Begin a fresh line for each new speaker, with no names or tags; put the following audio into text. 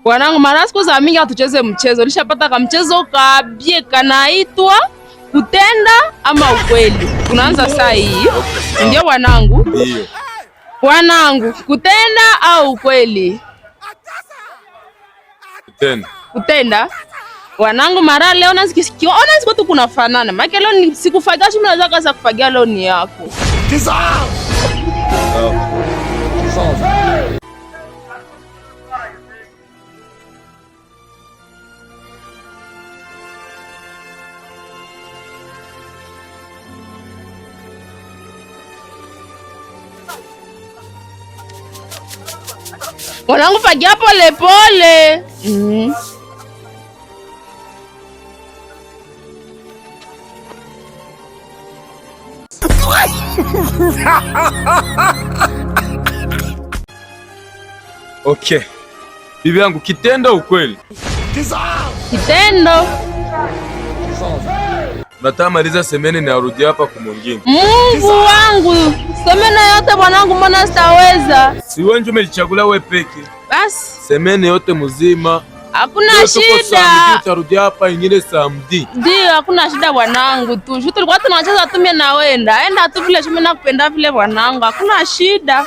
Bwanangu, mara siku za mingi tucheze mchezo. Nishapata ka mchezo kabie kanaitwa kutenda ama ukweli. Tunaanza saa hii. Ndio bwanangu?
Ndio.
Bwanangu, kutenda au ukweli?
Kutenda.
Kutenda? Bwanangu, mara leo nasikia ona siku tu kunafanana. Maana leo ni sikufagia shimo naweza kaza kufagia leo ni yako. Bwanangu, fagia pole pole.
Okay. Bibi yangu, kitendo ukweli?
Kitendo.
Natamaliza semene na arudi hapa kumwingine.
Mungu wangu, semene yote bwanangu, mbona sitaweza?
Si wewe ndio umelichagula wewe peke.
Basi
Semene yote mzima.
hakuna
Shida.
shida.
Utarudi hapa ingine samedi.
Ndio, hakuna shida bwanangu tu. Shutu tulikuwa tunacheza tu mimi na wewe. Enda tu vile shime nakupenda vile bwanangu. Hakuna shida.